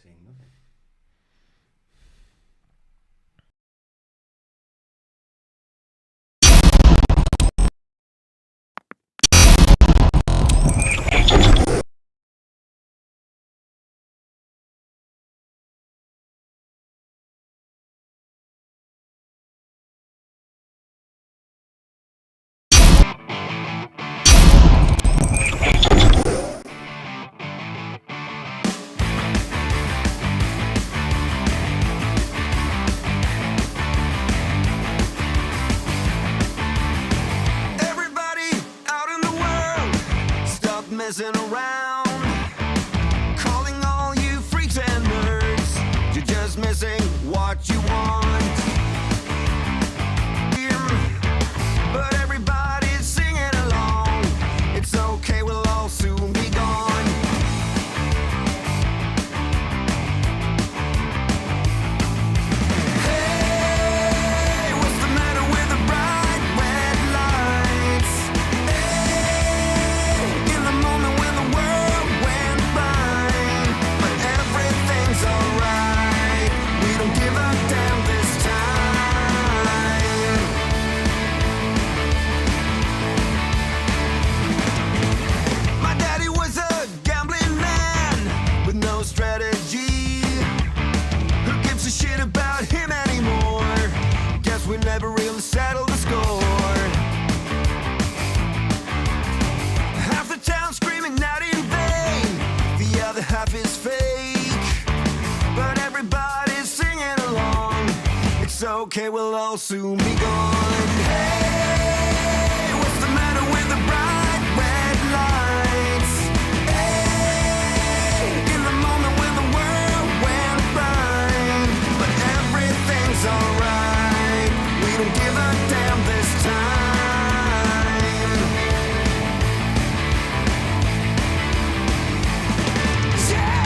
seeing nothing. Messing around, calling all you freaks and nerds. You're just missing what you want. But everybody's singing along. It's okay, we'll all soon be gone. Hey, what's the matter with the bright red lights? In the moment when the world went blind, but everything's alright. We don't give a damn this time. My daddy was a gambling man with no strategy. Who gives a shit about him anymore? Guess we never really settled the score. Half the town screaming out in vain, the other half is fake, but everybody's singing along. It's okay, we'll all soon be gone. Hey, what's the matter with the bright red lights? Hey, in the moment when the world went blind, but everything's alright. We don't give a damn this time. Yeah!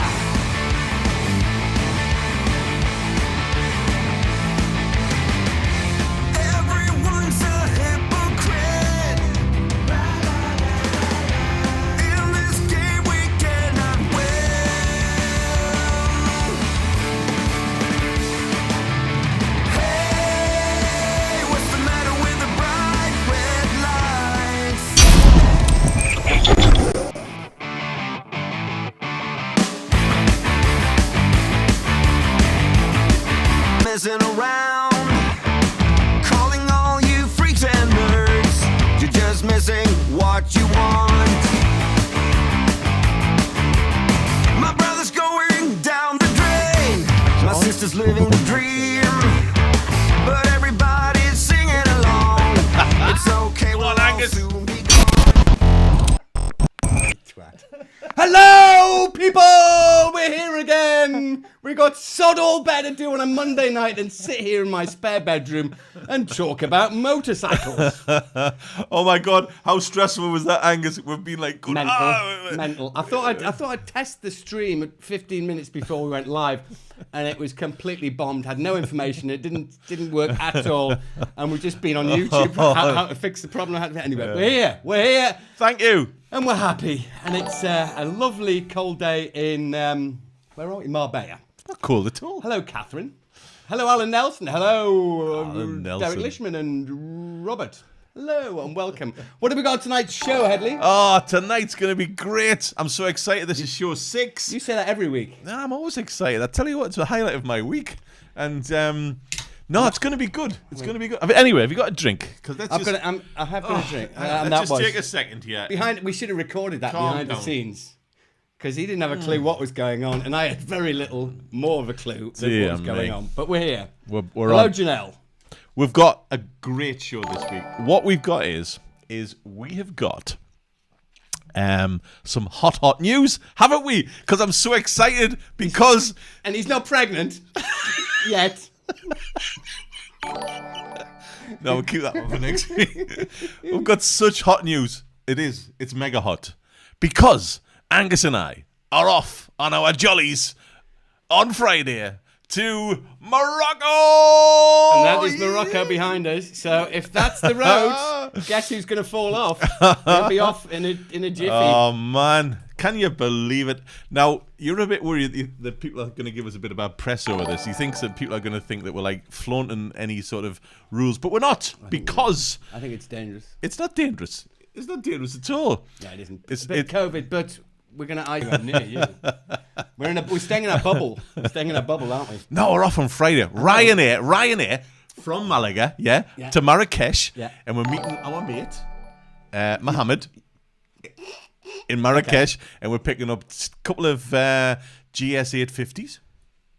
Everyone's a hypocrite. In this game we cannot win. Hey, what's the matter with the bright red lights? Messing around, calling all you freaks and nerds. You're just missing what you want. My brother's going down the drain. My sister's living the dream, but everybody's singing along. It's okay, we'll on, all Angus. soon be gone. Hello, people! We're here again. We got sod all better to do on a Monday night than sit here in my spare bedroom and talk about motorcycles. Oh my god, how stressful was that, Angus? We've been like going, Mental. I thought I'd test the stream at 15 minutes before we went live, and it was completely bombed. Had no information. It didn't work at all, and we've just been on YouTube how to fix the problem. Anyway, we're here. Thank you. And we're happy, and it's a lovely cold day in where are we? Marbella. Not cool at all. Hello, Catherine. Hello, Alan Nelson. Hello, Alan Nelson. Derek Lishman and Robert. Hello and welcome. What have we got on tonight's show, Hedley? Oh, tonight's going to be great. I'm so excited. This is show 6. You say that every week. No, I'm always excited. I tell you what, it's the highlight of my week. And no, it's going to be good. It's going to be good. Anyway, have you got a drink? Because I have got a drink. Let's just take a second here. We should have recorded that Calm behind the down. scenes. Because he didn't have a clue what was going on, and I had very little more of a clue than what was going on. But we're here. We're Hello, on. Janelle. We've got a great show this week. What we've got is we have got some hot news, haven't we? Because I'm so excited because... And he's not pregnant yet. No, we'll keep that one for next week. We've got such hot news. It's mega hot. Because Angus and I are off on our jollies on Friday to Morocco! And that is Morocco behind us. So if that's the road, guess who's going to fall off? He'll be off in a jiffy. Oh, man. Can you believe it? Now, you're a bit worried that people are going to give us a bit of bad press over this. He thinks that people are going to think that we're like flaunting any sort of rules, but we're not, because I think it's dangerous. it's not dangerous. It's not dangerous at all. Yeah, it isn't. It's a bit COVID, but we're going to isolate near you. We're staying in a bubble. We're staying in a bubble, aren't we? No, we're off on Friday. Ryanair from Malaga, to Marrakesh, and we're meeting our mate, Mohammed, in Marrakesh, and we're picking up a couple of GS 850s.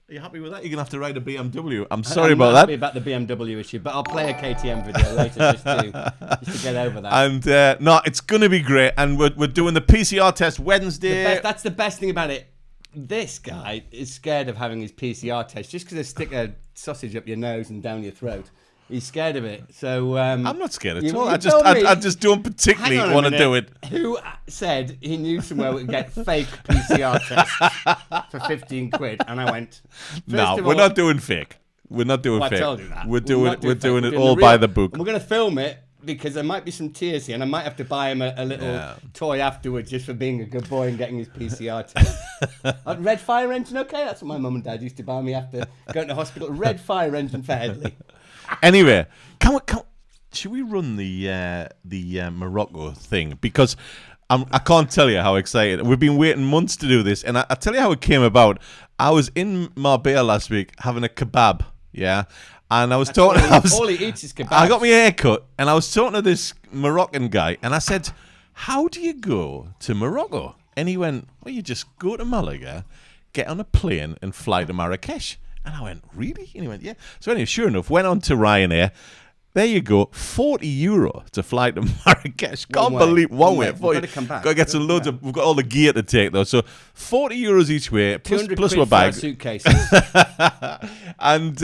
Are you happy with that? You're going to have to ride a BMW. I'm sorry about that. I'm happy about the BMW issue, but I'll play a KTM video later just to get over that. And no, it's going to be great. And we're doing the PCR test Wednesday. That's the best thing about it. This guy is scared of having his PCR test just because they stick a sausage up your nose and down your throat. He's scared of it. So I'm not scared at all. I just don't particularly want to do it. Who said he knew somewhere we could get fake PCR tests for 15 quid? And I went, no, we're not doing fake. We're not doing fake. I told you that. We're doing it all by the book. And we're going to film it because there might be some tears here, and I might have to buy him a little toy afterwards just for being a good boy and getting his PCR test. Red fire engine, okay? That's what my mum and dad used to buy me after going to hospital. Red fire engine for Hedley. Anyway, should we run the Morocco thing? Because I can't tell you how excited. We've been waiting months to do this, and I'll tell you how it came about. I was in Marbella last week having a kebab, and I was talking. All he eats is kebab. I got my hair cut, and I was talking to this Moroccan guy, and I said, "How do you go to Morocco?" And he went, "Well, you just go to Malaga, get on a plane, and fly to Marrakesh." And I went, really? And he went, yeah. So anyway, sure enough, went on to Ryanair. There you go, €40 to fly to Marrakesh. Can't believe one way. We've got to come back. Got to get some loads of. We've got all the gear to take though. So €40 each way, plus my bag. Suitcases. And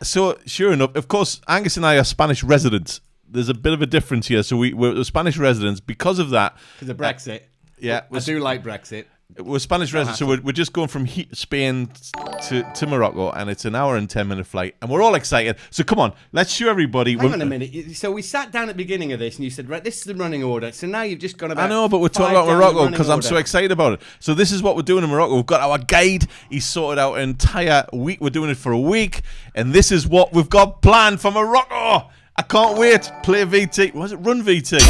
so sure enough, of course, Angus and I are Spanish residents. There's a bit of a difference here. So we're Spanish residents because of that. Because of Brexit. Yeah, I do like Brexit. We're Spanish residents, so we're just going from Spain to Morocco, and it's an hour and 10-minute flight, and we're all excited. So come on, let's show everybody. Hang on a minute. So we sat down at the beginning of this, and you said, right, this is the running order. So now you've just gone about. I know, but we're talking about Morocco because I'm so excited about it. So this is what we're doing in Morocco. We've got our guide. He's sorted out an entire week. We're doing it for a week, and this is what we've got planned for Morocco. I can't wait. Play VT. Was it Run VT?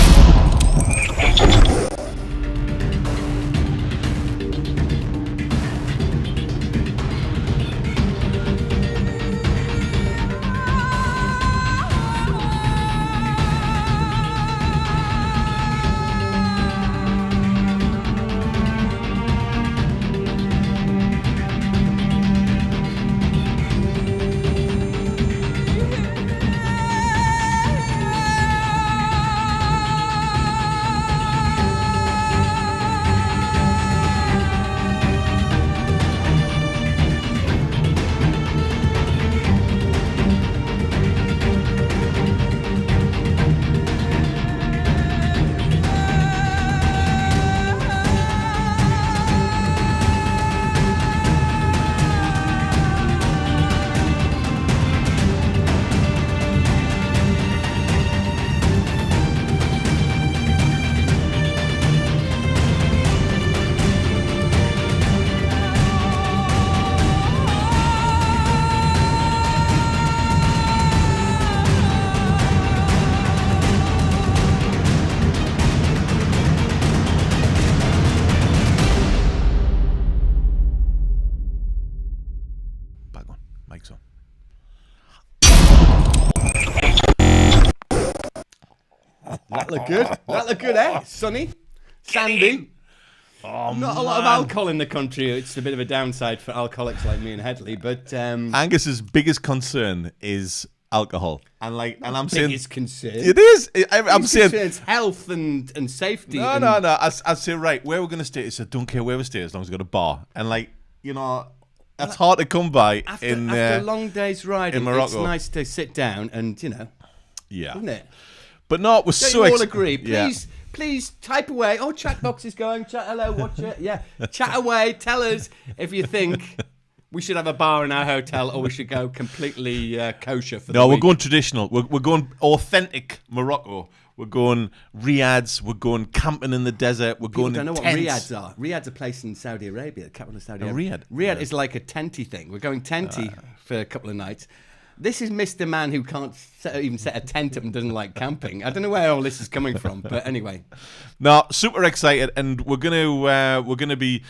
That looked good. That looked good, eh? Sunny, sandy. Oh, Not a lot of alcohol in the country. It's a bit of a downside for alcoholics like me and Hedley, but Angus's biggest concern is alcohol, and I'm saying biggest concern. It is. I'm saying it's health and safety. No. I say right where we're gonna stay. He said, don't care where we stay as long as we've got a bar, and that's hard to come by after a long day's riding. in Morocco. It's nice to sit down and isn't it? But no, it was so. You all agree? Please type away. Oh, chat box is going. Chat hello, watch it. Yeah, chat away. Tell us if you think we should have a bar in our hotel or we should go completely kosher for the week. We're going traditional. We're going authentic Morocco. we're going riads, we're going camping in the desert, we're People going don't in know tents. what riads are. Riad's a place in Saudi Arabia, the capital of Saudi A Arabia. riad? Riad is like a tenty thing. We're going tenty for a couple of nights. This is Mr. Man who can't even set a tent up and doesn't like camping. I don't know where all this is coming from, but anyway. No, super excited, and we're gonna be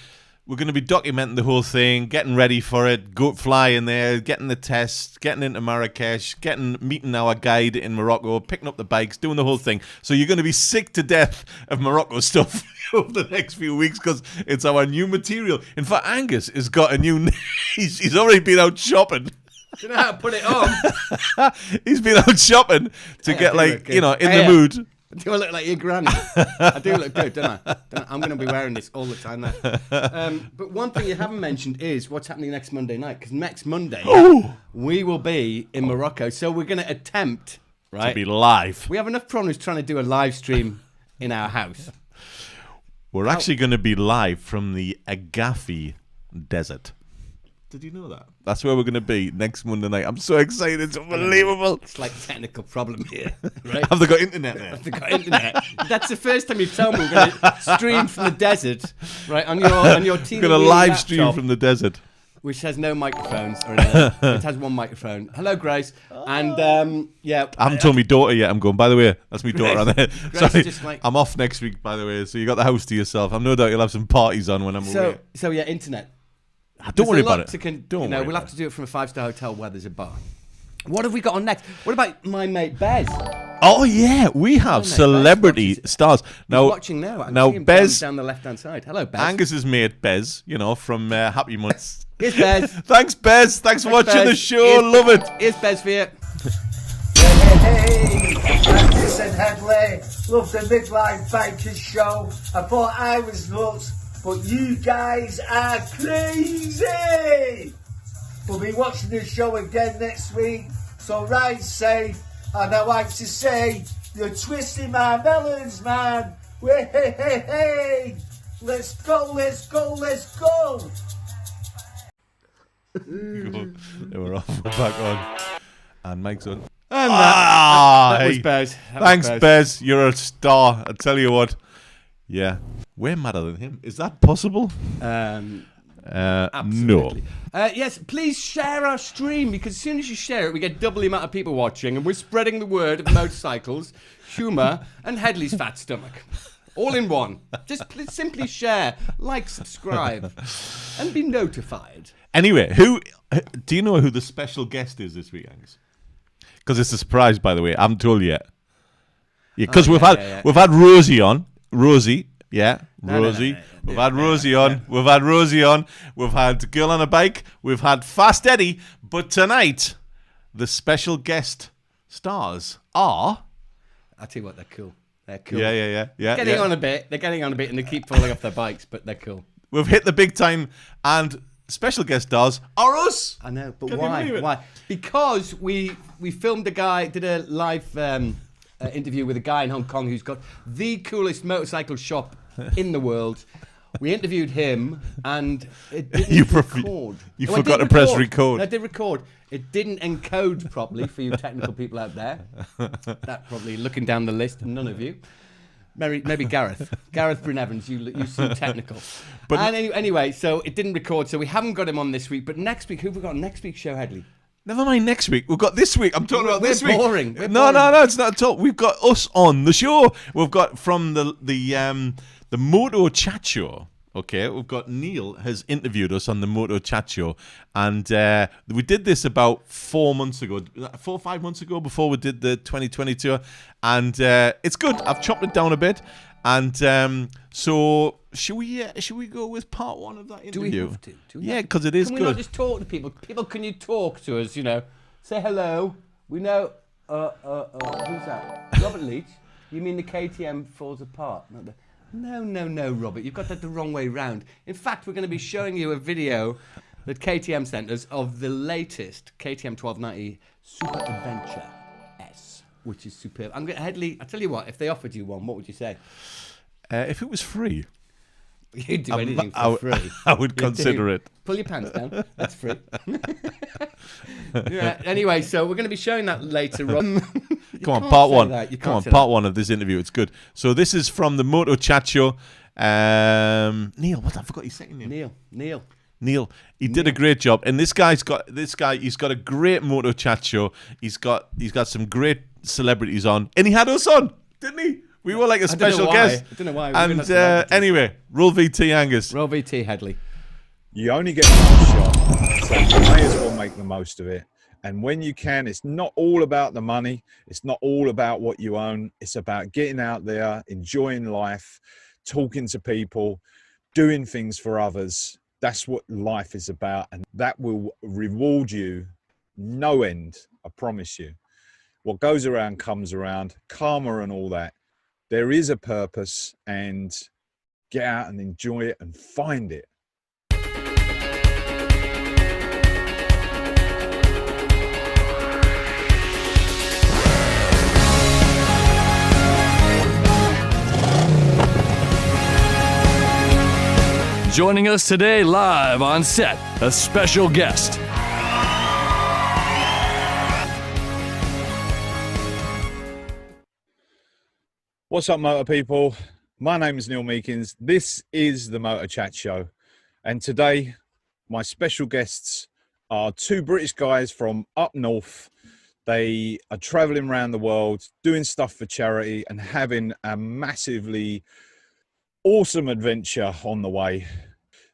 documenting the whole thing, getting ready for it, flying there, getting the test, getting into Marrakesh, meeting our guide in Morocco, picking up the bikes, doing the whole thing. So you're going to be sick to death of Morocco stuff over the next few weeks because it's our new material. In fact, Angus has got a new. He's already been out shopping. Do you know how to put it on? He's been out shopping to get in the mood. Do I look like your granny? I do look good, don't I? I'm going to be wearing this all the time now. But one thing you haven't mentioned is what's happening next Monday night. Because next Monday, we will be in Morocco. So we're going to attempt, right? To be live. We have enough problems trying to do a live stream in our house. We're actually going to be live from the Agafi Desert. Did you know that? That's where we're going to be next Monday night. I'm so excited. It's unbelievable. It's like a technical problem here, right? Have they got internet there? Have they got internet? That's the first time you've told me we're going to stream from the desert, right? On your TV. We're going to live stream laptop, from the desert. which has no microphones or anything. It has one microphone. Hello, Grace. And yeah. I haven't told my daughter yet. I'm going, by the way, that's my daughter on there. Grace Sorry, just like, I'm off next week, by the way. So you got the house to yourself. I'm no doubt you'll have some parties on when I'm away. So yeah, internet. Don't worry about it. We'll have to do it from a 5-star hotel where there's a bar. What have we got on next? What about my mate Bez? Oh yeah, we have celebrity stars. Now watching now. Now Bez down the left-hand side. Hello, Bez. Angus's mate Bez, from Happy Months. Here's Bez. Thanks, Bez. Thanks for watching the show. Love it. Here's Bez for you. Hey, Angus and Hedley, love the Midline Bikers show. I thought I was nuts, but you guys are crazy. We'll be watching this show again next week, so ride safe. And I like to say, you're twisting my melons, man. Hey. Let's go, let's go, let's go. They were off. We're back on. And Mike's on. And that was hey. Bez. Thanks, Bez. You're a star. I tell you what. Yeah. We're madder than him. Is that possible? Absolutely. No. Yes, please share our stream, because as soon as you share it, we get double the amount of people watching, and we're spreading the word of motorcycles, humour, and Hedley's fat stomach. All in one. Just simply share, like, subscribe, and be notified. Anyway, do you know who the special guest is this week, Angus? Because it's a surprise, by the way. I haven't told you yet. Because we've had Rosie on. Rosie. Yeah, Rosie. We've had Rosie on. We've had Rosie on. We've had Girl on a Bike. We've had Fast Eddie. But tonight, the special guest stars are... I'll tell you what, they're cool. They're cool. Yeah. They're getting on a bit, and they keep falling off their bikes, but they're cool. We've hit the big time, and special guest stars are us. I know, but Can why? you believe it? Why? Because we filmed a guy, did a live interview with a guy in Hong Kong who's got the coolest motorcycle shop in the world. We interviewed him, and it didn't record. You forgot to press record. No, I did record. It didn't encode properly for you technical people out there. That probably looking down the list, none of you. Maybe Gareth. Gareth Bryn Evans, you seem technical. But anyway, so it didn't record, so we haven't got him on this week. But next week, who have we got on next week's show, Hedley? Never mind next week. We've got this week. I'm talking about this week. Boring. No, it's not at all. We've got us on the show. We've got from the Moto Chat Show. Okay, we've got Neil has interviewed us on the Moto Chat Show, and we did this about 4 or 5 months ago before we did the 2020 tour, and it's good. I've chopped it down a bit, and so should we go with part 1 of that interview? Do we have to? Yeah, because it is good. Can we not just talk to people? People, can you talk to us? Say hello. We know. Who's that? Robert Leach. You mean the KTM falls apart? Not the... No, Robert. You've got that the wrong way round. In fact, we're going to be showing you a video that KTM sent us of the latest KTM 1290 Super Adventure S, which is superb. Hedley, I tell you what, if they offered you one, what would you say? If it was free. You'd do anything for free. I would consider it. Pull your pants down. That's free. Yeah, anyway, so we're going to be showing that later on. Come on, can't part say one. that. You Come can't on, say part that. one of this interview. It's good. So this is from the Moto Chat Show. Neil, what? I forgot your second name. Neil. He did a great job, and he's got a great Moto Chat Show. He's got some great celebrities on, and he had us on, didn't he? We were like a special guest. I don't know why. And anyway, roll VT Angus. Roll VT Hedley. You only get one shot, so you may as well make the most of it. And when you can, it's not all about the money. It's not all about what you own. It's about getting out there, enjoying life, talking to people, doing things for others. That's what life is about. And that will reward you no end, I promise you. What goes around comes around, karma and all that. There is a purpose, and get out and enjoy it and find it. Joining us today live on set, a special guest. What's up, motor people? My name is Neil Meekins. This is the Motor Chat Show. And today, my special guests are two British guys from up north. They are traveling around the world, doing stuff for charity and having a massively awesome adventure on the way.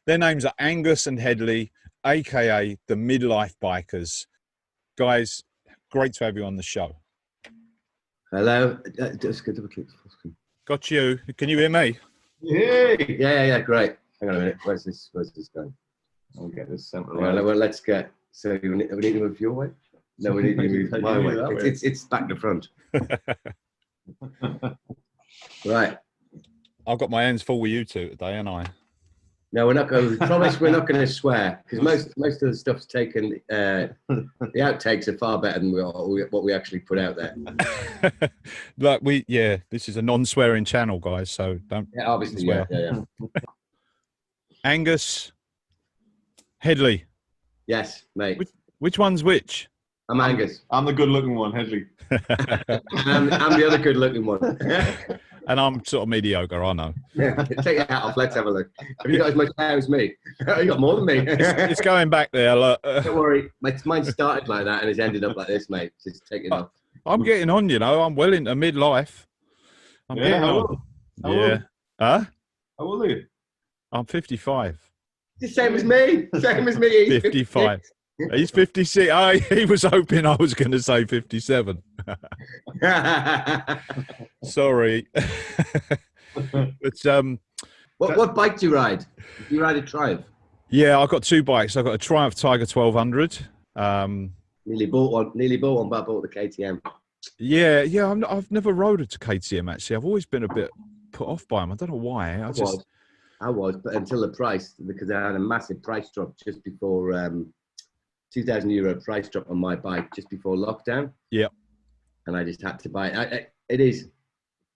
Their names are Angus and Hedley, aka the Midlife Bikers. Guys, great to have you on the show. Hello. Just go double click. Got you. Can you hear me? Yeah. Great. Hang on a minute. Where's this going? I'll get this sample. Right, well, let's get. So we need to move your way. No, we need to move my way. It's back to front. Right. I've got my hands full with you two today, ain't I? No, we're not going. We promise we're not going to swear, because most of the stuff's taken. The outtakes are far better than what we actually put out there. Like this is a non-swearing channel, guys. So don't. Yeah, obviously, swear. yeah. Angus, Hedley. Yes, mate. Which one's which? I'm Angus. I'm the good-looking one, Hedley. I'm the other good-looking one. And I'm sort of mediocre, I know. Take your hat off. Let's have a look. Have you got as much hair as me? You got more than me. It's going back there. Look. Don't worry. Mine started like that and it's ended up like this, mate. Just take it off. I'm getting on, you know. I'm well into midlife. I'm getting on. Yeah. Huh? How old are you? I'm 55. The same as me. Same as me. He's 55. He's 56. He was hoping I was going to say 57. Sorry. But what bike do you ride? Do you ride a Triumph? Yeah, I've got two bikes. I've got a Triumph Tiger 1200. Nearly bought one, but I bought the KTM. Yeah. I've never rode a KTM actually. I've always been a bit put off by them. I don't know why. I was, but until the price, because I had a massive price drop just before €2,000 price drop on my bike just before lockdown. Yeah. And I just had to buy it. It is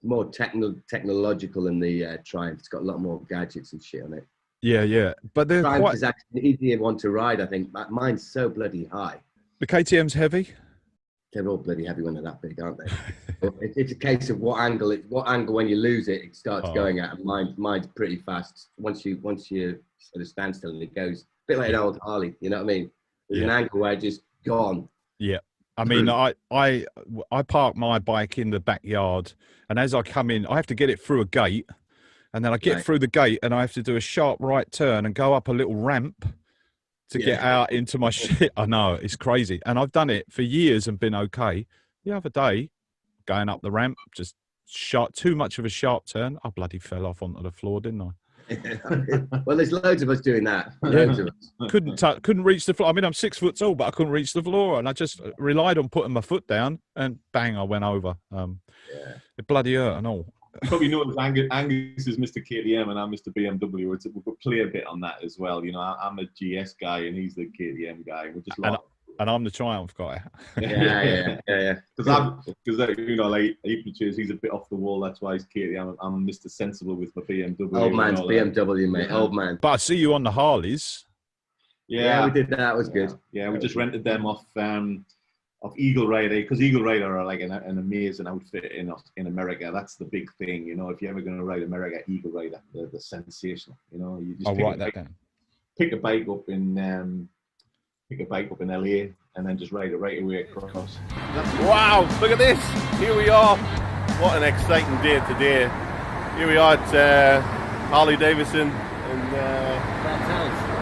more technological than the Triumph. It's got a lot more gadgets and shit on it. Yeah. But the Triumph is actually an easier one to ride, I think. Mine's so bloody high. The KTM's heavy? They're all bloody heavy when they're that big, aren't they? It's a case of what angle when you lose it starts going at. And mine's pretty fast. Once you sort of stand still and it goes a bit like an old Harley, you know what I mean? There's an angle where it's just gone. Yeah. I mean, I park my bike in the backyard, and as I come in, I have to get it through a gate, and then I get through the gate, and I have to do a sharp right turn and go up a little ramp to get out into my shit. I know, it's crazy. And I've done it for years and been okay. The other day, going up the ramp, just too much of a sharp turn. I bloody fell off onto the floor, didn't I? Well, there's loads of us doing that. Loads of us. Couldn't reach the floor. I mean, I'm 6 foot tall, but I couldn't reach the floor, and I just relied on putting my foot down, and bang, I went over. It bloody hurt and all. You probably noticed Angus is Mr. KTM and I'm Mr. BMW. We'll play a bit on that as well. You know, I'm a GS guy and he's the KTM guy. We're just and I'm the Triumph guy. Yeah. Because you know, like he's a bit off the wall. That's why he's KTM. I'm Mr. Sensible with my BMW. Old man's BMW, mate. Old man. But I see you on the Harleys. Yeah, we did that. It was good. Yeah, we just rented them off of Eagle Rider, because Eagle Rider are like an amazing outfit in America. That's the big thing, you know. If you're ever going to ride America, Eagle Rider, they're sensational. You know, you just I'll write that down. Pick a bike up in LA, and then just ride it right away across. Wow, look at this. Here we are. What an exciting day today. Here we are at Harley Davidson and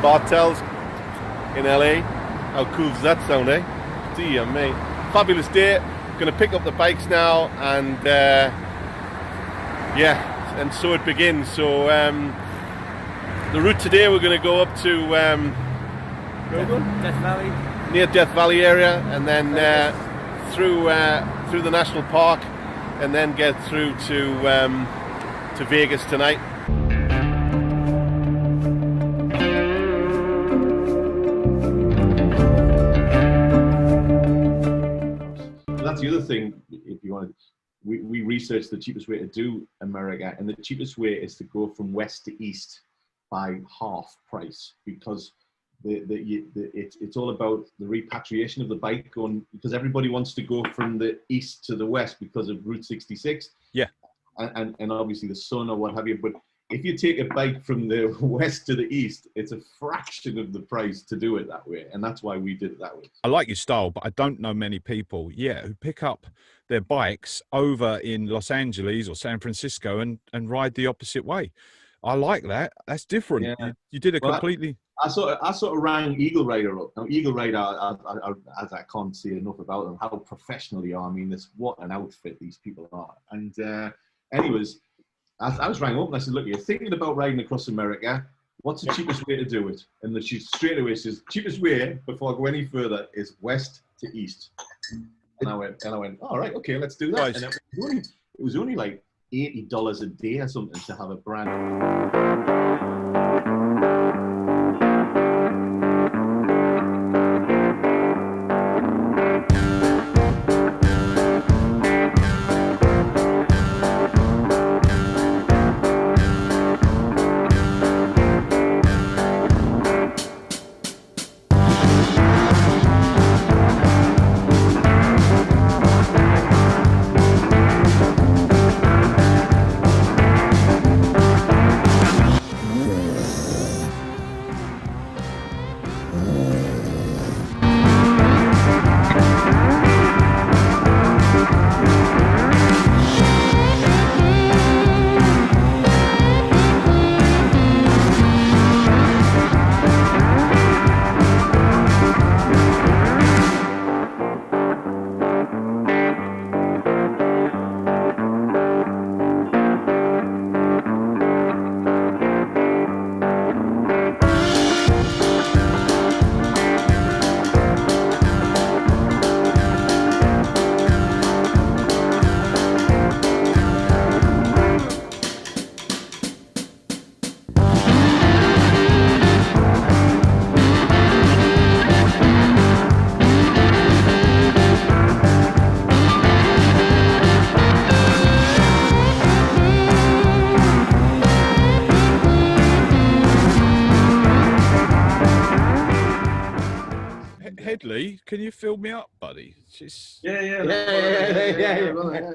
Bartels in LA. How cool does that sound, eh? Dear me. Fabulous day. Going to pick up the bikes now, and and so it begins. So the route today, we're going to go up to Death Valley. Near Death Valley area, and then through the national park, and then get through to Vegas tonight. That's the other thing. If you want, we researched the cheapest way to do America, and the cheapest way is to go from west to east by half price, because it's all about the repatriation of the bike going, because everybody wants to go from the east to the west because of Route 66. Yeah. And obviously the sun or what have you. But if you take a bike from the west to the east, it's a fraction of the price to do it that way. And that's why we did it that way. I like your style, but I don't know many people, who pick up their bikes over in Los Angeles or San Francisco and ride the opposite way. I like that. That's different. Yeah. You did it completely. I sort of rang Eagle Rider up. Now, Eagle Rider, as I can't say enough about them, how professional they are. I mean, what an outfit these people are. And anyways, I was rang up and I said, look, you're thinking about riding across America. What's the cheapest way to do it? And she straight away says, cheapest way, before I go any further, is west to east. And I went, all right, okay, let's do that. Nice. And it was only like $80 a day or something to have a brand. Hedley, can you fill me up, buddy? Yeah.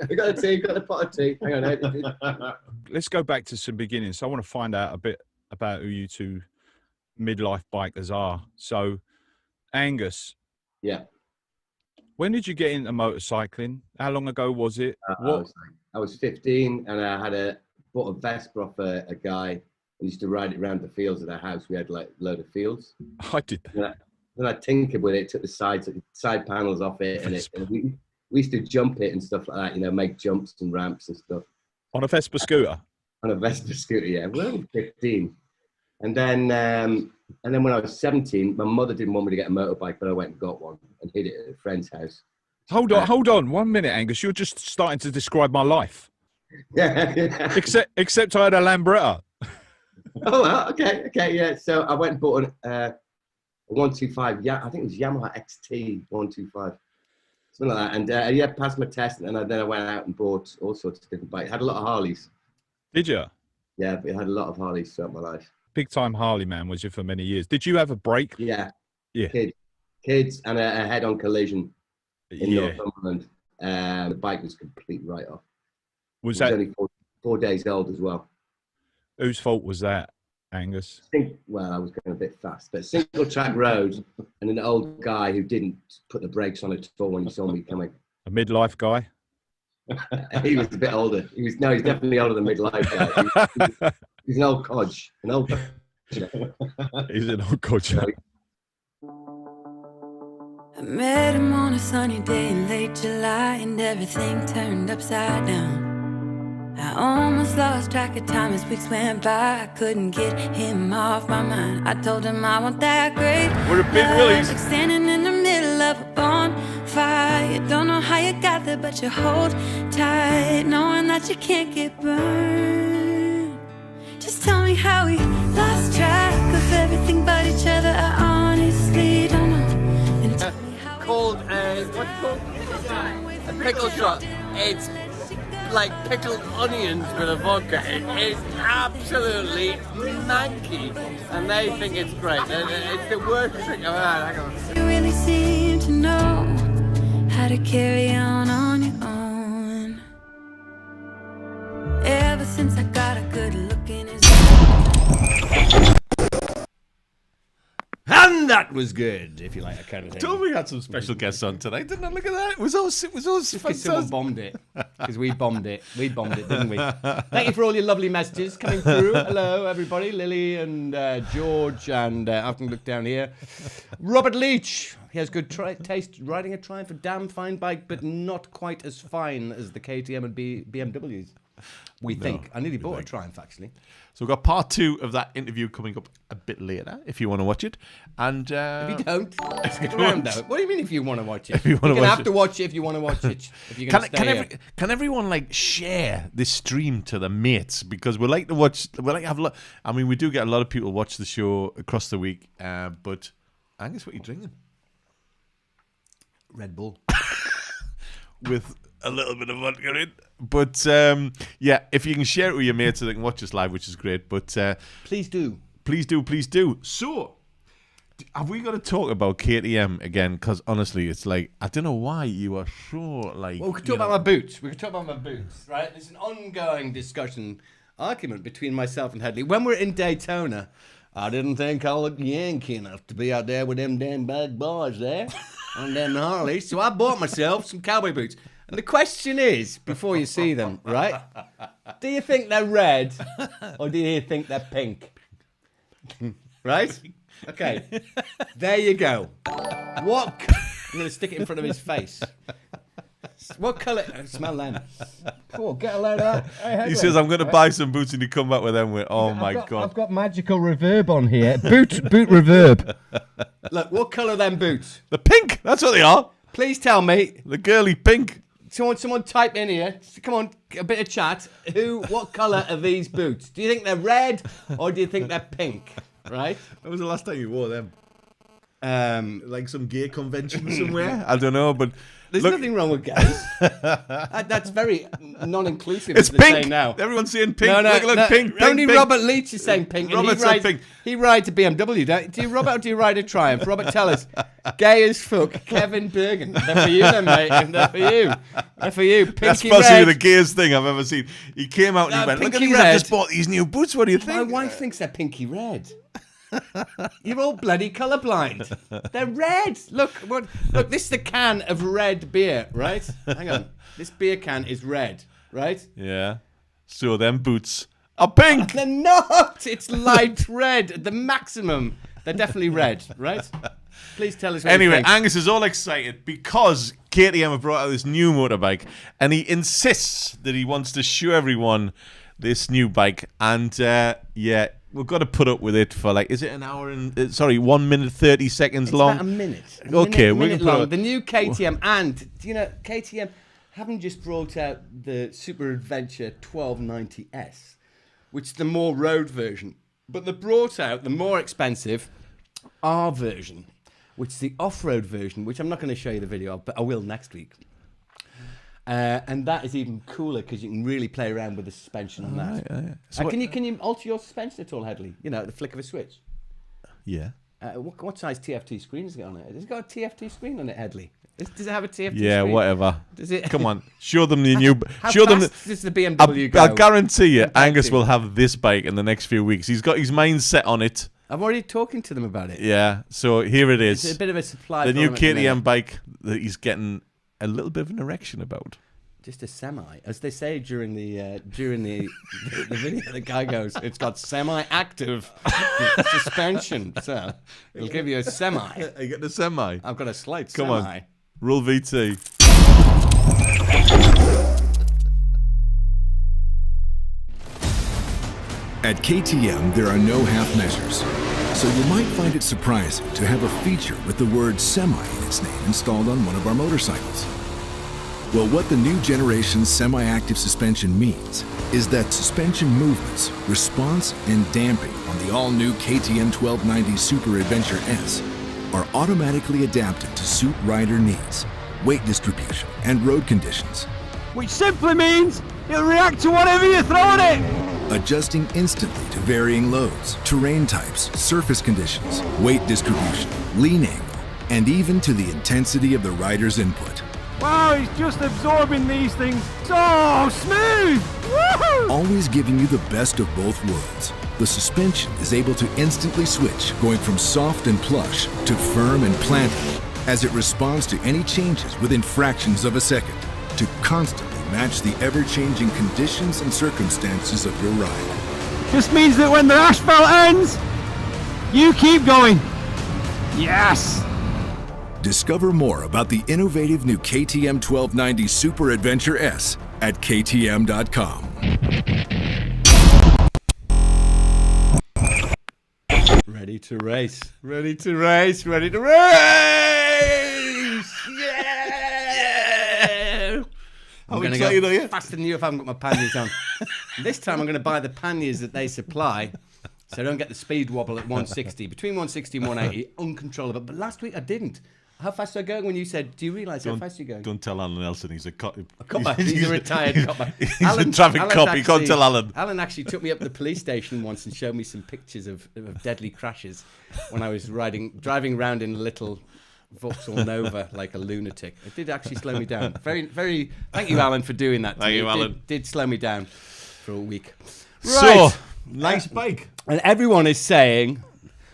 We got a tea, got a pot of tea. Hang on. Let's go back to some beginnings. So I want to find out a bit about who you two midlife bikers are. So, Angus. Yeah. When did you get into motorcycling? How long ago was it? I was 15 and I bought a Vespa off a guy and used to ride it around the fields of our house. We had like a load of fields. I did that. Then I tinkered with it, took the side panels off it, and we used to jump it and stuff like that, make jumps and ramps and stuff. On a Vespa scooter? On a Vespa scooter, yeah. Well, 15. And then when I was 17, my mother didn't want me to get a motorbike, but I went and got one and hid it at a friend's house. Hold on 1 minute, Angus. You're just starting to describe my life. Yeah. Except I had a Lambretta. Oh, well, okay, yeah. So I went and bought a 125, I think it was Yamaha XT 125, something like that. And passed my test, and then I went out and bought all sorts of different bikes. I had a lot of Harleys. Did you? Yeah, but I had a lot of Harleys throughout my life. Big time Harley man, was you, for many years? Did you have a break? Yeah. Yeah. Kids and a head-on collision. in Yeah. Northumberland. The bike was complete write-off. Was It was that only 4 days old as well. whose fault was that, Angus? Well, I was going a bit fast, but single track road, and an old guy who didn't put the brakes on at all when he saw me coming. A midlife guy? He was a bit older. He's definitely older than midlife guy. He's an old codge. An old. He's an old codger. I met him on a sunny day in late July, and everything turned upside down. I almost lost track of time as weeks went by. I couldn't get him off my mind. I told him I want that great. We're a big Willies. Like standing in the middle of a bonfire. You don't know how you got there, but you hold tight, knowing that you can't get burned. Just tell me how we lost track of everything but each other. I honestly don't know. And tell me how Called what's it called? A pickle shot. It's like pickled onions with a vodka. It is absolutely manky, and they think it's great. It's the worst drink I've had. Hang on. you really seem to know how to carry on your own. Ever since I got a good look in his And that was good, if you like that kind of thing. Told we had some special guests on tonight, didn't I? Look at that. It was all Because someone fantastic. bombed it. Because we bombed it. We bombed it, didn't we? Thank you for all your lovely messages coming through. Hello, everybody. Lily and George, and I can look down here. Robert Leach. He has good taste riding a Triumph, a damn fine bike, but not quite as fine as the KTM and BMWs. We think. I nearly bought a Triumph, actually. So we've got part 2 of that interview coming up a bit later, if you want to watch it. And If you don't, stick around though. What do you mean if you want to watch it? If you wanna You're watch have it. to watch it if you want to watch it. If you're going to stay here. can everyone like share this stream to their mates, because we like to watch, we like to have I mean, we do get a lot of people watch the show across the week, but Angus, what are you drinking? Red Bull. With a little bit of vodka in. But yeah, if you can share it with your mates so they can watch us live, which is great. But Please do. please do. So, have we got to talk about KTM again? Because honestly, it's like, I don't know why you are so like. Well, we could talk about my boots. Right? There's an ongoing argument between myself and Hedley. When we're in Daytona, I didn't think I looked Yankee enough to be out there with them damn bad boys there on them Harleys. So I bought myself some cowboy boots. And the question is, before you see them, right? Do you think they're red or do you think they're pink? Right? Okay. There you go. I'm going to stick it in front of his face. What colour? Smell them. Cool, get a load of that. Hey, He Hedley. says, I'm going to buy some boots, and you come back with them with, oh my God. I've got magical reverb on here. Boot reverb. Look, what colour are them boots? The pink, that's what they are. Please tell me. The girly pink. Someone type in here. Come on, a bit of chat. What colour are these boots? Do you think they're red or do you think they're pink? Right? When was the last time you wore them? Like some gay convention Hmm. somewhere? I don't know, but There's look, nothing wrong with guys. That's very non-inclusive. it's as they say pink. now. Everyone's saying pink. No, look, pink. Only pink. Robert Leach is saying pink. and Robert said pink. He rides a BMW. Do you, Robert, or do you ride a Triumph? Robert, tell us. Gay as fuck. Kevin Bergen. They're for you then, mate. They're for you. They're for you. Pinky That's possibly red. the gayest thing I've ever seen. He came out and he went, look at pinky these, I've red. just bought these new boots. What do you think? My wife thinks they're pinky red. You're all bloody colourblind. They're red. Look, this is the can of red beer, right? Hang on. This beer can is red, right? Yeah. So them boots are pink. They're not. It's light red. The maximum. They're definitely red, right? Please tell us what you Anyway, think. Angus is all excited because KTM have brought out this new motorbike, and he insists that he wants to show everyone this new bike. And yeah, we've got to put up with it for like, is it an hour and 1 minute 30 seconds It's long? about a minute. Okay, we minute can put long. it- The new KTM, and do you know KTM haven't just brought out the Super Adventure 1290S, which is the more road version, but they brought out the more expensive R version, which is the off-road version, which I'm not going to show you the video of, but I will next week. And that is even cooler because you can really play around with the suspension on that. Right. So Can you alter your suspension at all, Hedley? You know, at the flick of a switch. yeah. What size TFT screen has it got on it? Has it got a TFT screen on it, Hedley? Does it have a TFT Yeah, screen? whatever. Does it? Come on, show them the new. How Show them. fast does the BMW go? I guarantee you, Angus you. will have this bike in the next few weeks. He's got his mind set on it. I'm already talking to them about it. Yeah, so here it is. It's a bit of a supply. The new problem at the KTM minute. bike that he's getting a little bit of an erection about. Just a semi, as they say during the video. The guy goes, "It's got semi-active suspension, so it'll give you a semi." You get the semi. I've got a slight Come semi. on. Rule VT. At KTM, there are no half measures. So you might find it surprising to have a feature with the word semi in its name installed on one of our motorcycles. Well, what the new generation semi-active suspension means is that suspension movements, response, and damping on the all-new KTM 1290 Super Adventure S are automatically adapted to suit rider needs, weight distribution, and road conditions, Which simply means it'll react to whatever you throw at it. adjusting instantly to varying loads, terrain types, surface conditions, weight distribution, lean angle, and even to the intensity of the rider's input. Wow, he's just absorbing these things so smooth. Woohoo! Always giving you the best of both worlds. The suspension is able to instantly switch, going from soft and plush to firm and planted, as it responds to any changes within fractions of a second, to constantly match the ever-changing conditions and circumstances of your ride. Just means that when the asphalt ends, you keep going. Yes. Discover more about the innovative new KTM 1290 Super Adventure S at ktm.com. Ready to race. Ready to race. Ready to race. Yeah. How I'm going to excited go are you? faster than you if I haven't got my panniers on. This time I'm going to buy the panniers that they supply, so I don't get the speed wobble at 160. Between 160 and 180, uncontrollable. But last week I didn't. How fast are you going when you said, do you realise how fast you're going? Don't tell Alan Nelson he's a copper. He's a retired copper. He's a traffic cop. You can't tell Alan. Alan actually took me up to the police station once and showed me some pictures of deadly crashes when I was driving around in a little Vauxhall Nova like a lunatic. It did actually slow me down. Very, very. Thank you, Alan, for doing that. Thank you, Alan. Did slow me down for a week. So, nice bike. And everyone is saying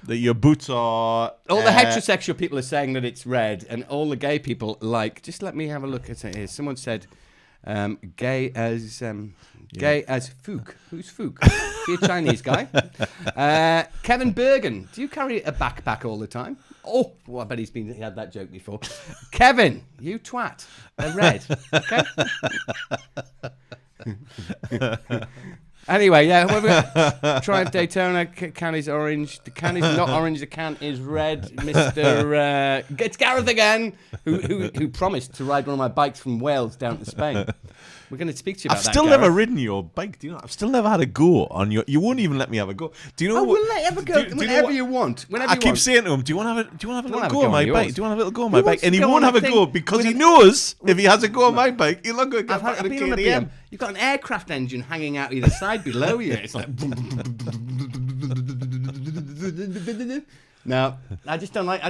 that your boots are. All the heterosexual people are saying that it's red, and all the gay people like. Just let me have a look at it here. Someone said, "Gay as Fook." Who's Fook? Is he a Chinese guy? Kevin Bergen. Do you carry a backpack all the time? Oh, well, I bet he had that joke before. Kevin, you twat. They're red. Okay. Anyway, yeah, we're trying Daytona. Can is orange. The can is not orange. The can is red. Mr. It's Gareth again, who promised to ride one of my bikes from Wales down to Spain. We're going to speak to you about I've that. still Gareth. never ridden your bike. Do you know? I've still never had a go on your. You won't even let me have a go. Do you know? I what, will let you have a go do you know whenever what- you want. Whenever I you keep want. saying to him, "Do you want to have a little have a go go on my on bike? yours. Do you want to have a little go on my Who bike?" wants And to he go won't on have a a go thing because with he an- knows if he has a go on my bike, he'll not go get I've back on the been on a KTM. BM. You've got an aircraft engine hanging out either side below you. It's like. No, I just don't like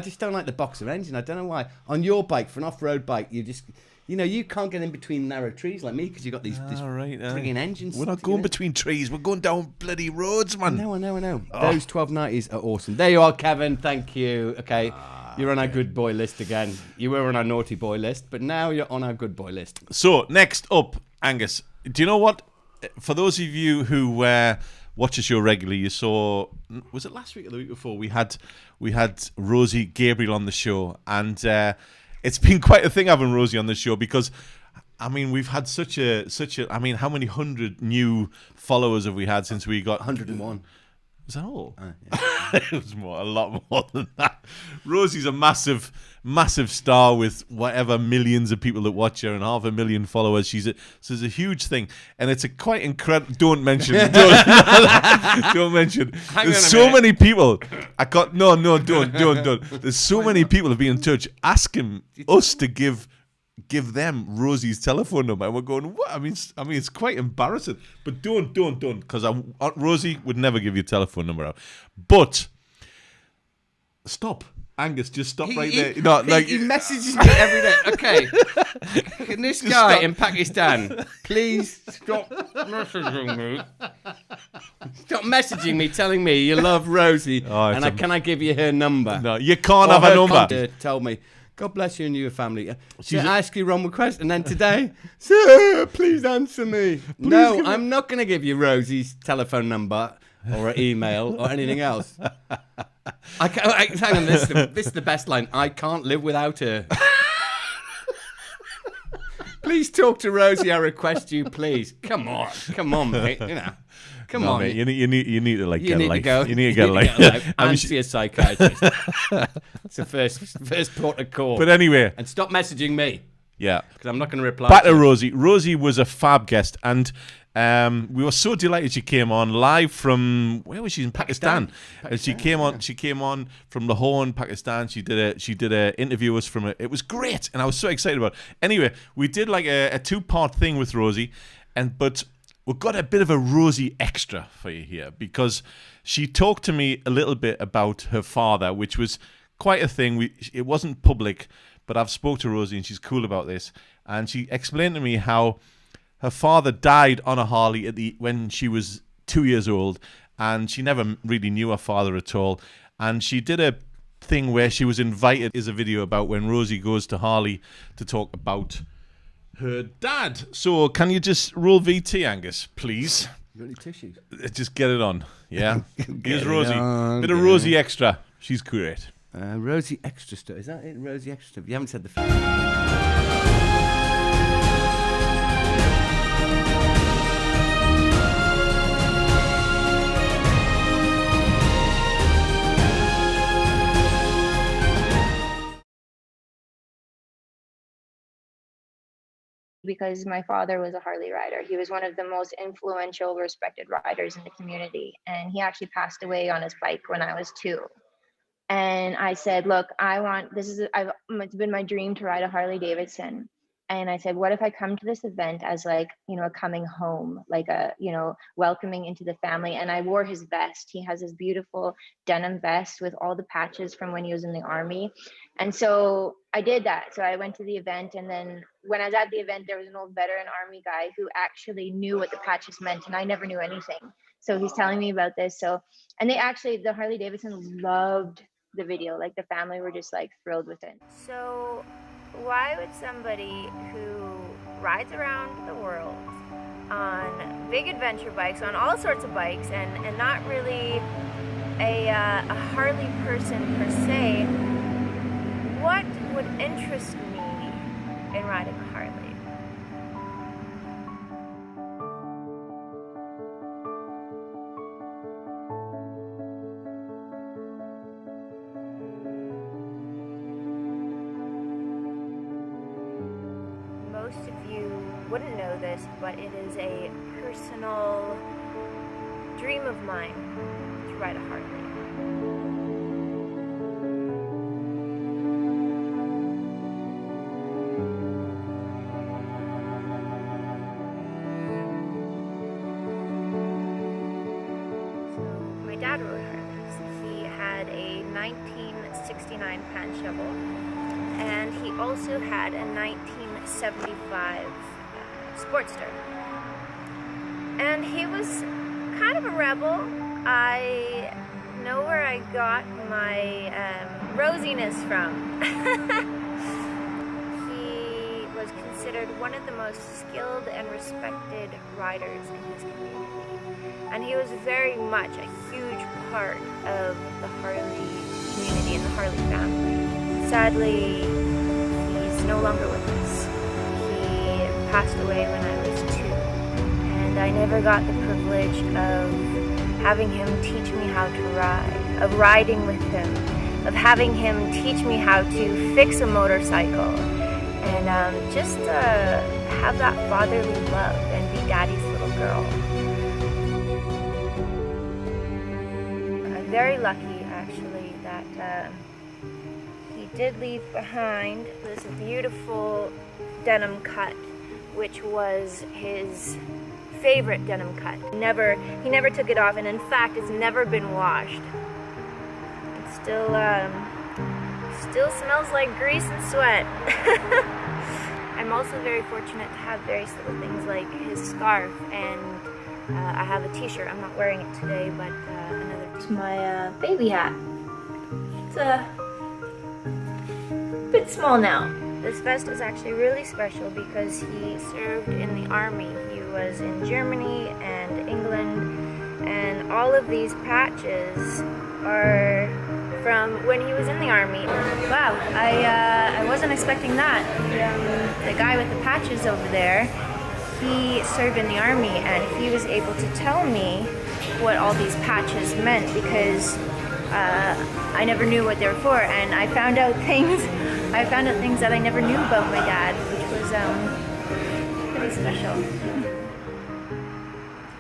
the boxer engine. I don't know why. On your bike, for an off-road bike, you can't get in between narrow trees like me because you've got this frigging engines. We're not going between trees. We're going down bloody roads, man. I know. Those 1290s are awesome. There you are, Kevin. Thank you. Okay, you're on our good boy list again. You were on our naughty boy list, but now you're on our good boy list. So next up, Angus. Do you know what? For those of you who watch the show regularly, you saw, was it last week or the week before? We had Rosie Gabriel on the show, and it's been quite a thing having Rosie on the show because, I mean, we've had such a. I mean, how many hundred new followers have we had since we got 101? Was that all? Yeah. It was a lot more than that. Rosie's a massive star with whatever millions of people that watch her and 500,000 followers. So it's a huge thing, and it's a quite incredible. Don't mention. Don't mention. There's so many people. Don't. There's so many people have been in touch asking us to give them Rosie's telephone number, and we're going, what? I mean, it's quite embarrassing. But don't, because Rosie would never give your telephone number out. But Stop. Angus, just stop He- right he- there. No, he- like he messages me every day. Okay, can this guy stop. in Pakistan please stop messaging me? Stop messaging me, telling me you love Rosie, Oh, it's can I give you her number? No, you can't Or have a her number. contact. Told me, God bless you and your family. She asked you wrong request, and then today, sir, please answer me. No, I'm not going to give you Rosie's telephone number or her email or anything else. Hang on, this is the best line. I can't live without her. Please talk to Rosie. I request you, please. Come on, mate. Come on. Mate, you need to like You get need a life. to go. You need to get a life. And see a psychiatrist. It's the first port of call. But anyway, And stop messaging me, yeah. because I'm not going to reply. Back to you. Rosie. Rosie was a fab guest, and we were so delighted she came on live from where was she in Pakistan? And she came on from Lahore, Pakistan. She did a interview us from it. It was great, and I was so excited about it. Anyway, we did like a 2-part thing with Rosie, but we've got a bit of a Rosie extra for you here, because she talked to me a little bit about her father, which was quite a thing. It wasn't public, but I've spoke to Rosie and she's cool about this, and she explained to me how her father died on a Harley when she was 2 years old, and she never really knew her father at all. And she did a thing where she was invited. Is a video about when Rosie goes to Harley to talk about her dad. So can you just roll VT, Angus, please? You got any tissues? Just get it on. Yeah. Here's it Rosie. on, Bit of yeah. Rosie extra. She's great. Rosie extra stuff. Is that it? Rosie extra stuff. You haven't said the. Because my father was a Harley rider. He was one of the most influential, respected riders in the community. And he actually passed away on his bike when I was 2. And I said, look, it's been my dream to ride a Harley Davidson. And I said, what if I come to this event as like, a coming home, like a, welcoming into the family. And I wore his vest. He has this beautiful denim vest with all the patches from when he was in the army. And so I did that. So I went to the event, and then when I was at the event, there was an old veteran army guy who actually knew what the patches meant, and I never knew anything. So he's telling me about this. And the Harley Davidson loved the video. Like the family were just like thrilled with it. So why would somebody who rides around the world on big adventure bikes, on all sorts of bikes, and not really a Harley person per se, what would interest me in riding a Harley? Most of you wouldn't know this, but it is a personal dream of mine to ride a Harley. My dad rode Harleys. He had a 1969 pan shovel, and he also had a 1975 Sportster. And he was kind of a rebel. I know where I got my rosiness from. He was considered one of the most skilled and respected riders in his community. And he was very much a huge part of the Harley community and the Harley family. Sadly, he's no longer with us. He passed away when I was 2. And I never got the privilege of having him teach me how to ride, of riding with him, of having him teach me how to fix a motorcycle, and just have that fatherly love and be daddy's little girl. I'm very lucky, actually, that he did leave behind this beautiful denim cut, which was his favorite denim cut. He never took it off, and in fact, it's never been washed. It's still smells like grease and sweat. I'm also very fortunate to have various little things like his scarf, and I have a t-shirt. I'm not wearing it today, but it's my baby hat. It's a bit small now. This vest is actually really special because he served in the army. He was in Germany and England, and all of these patches are from when he was in the army. Wow, I wasn't expecting that. The guy with the patches over there, he served in the army, and he was able to tell me what all these patches meant because I never knew what they were for, and I found out things that I never knew about my dad, which was pretty special.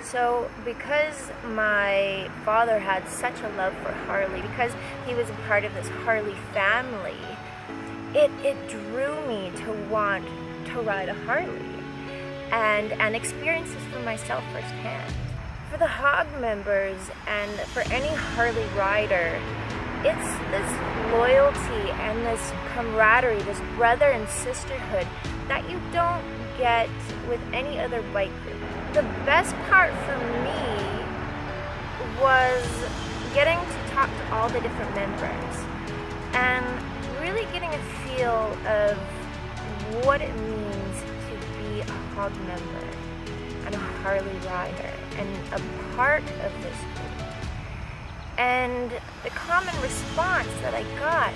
So because my father had such a love for Harley, because he was a part of this Harley family, it drew me to want to ride a Harley and experience this for myself firsthand. For the Hog members and for any Harley rider, it's this loyalty and this camaraderie, this brother and sisterhood that you don't get with any other bike group. The best part for me was getting to talk to all the different members and really getting a feel of what it means to be a Hog member and a Harley rider and a part of this group. And the common response that I got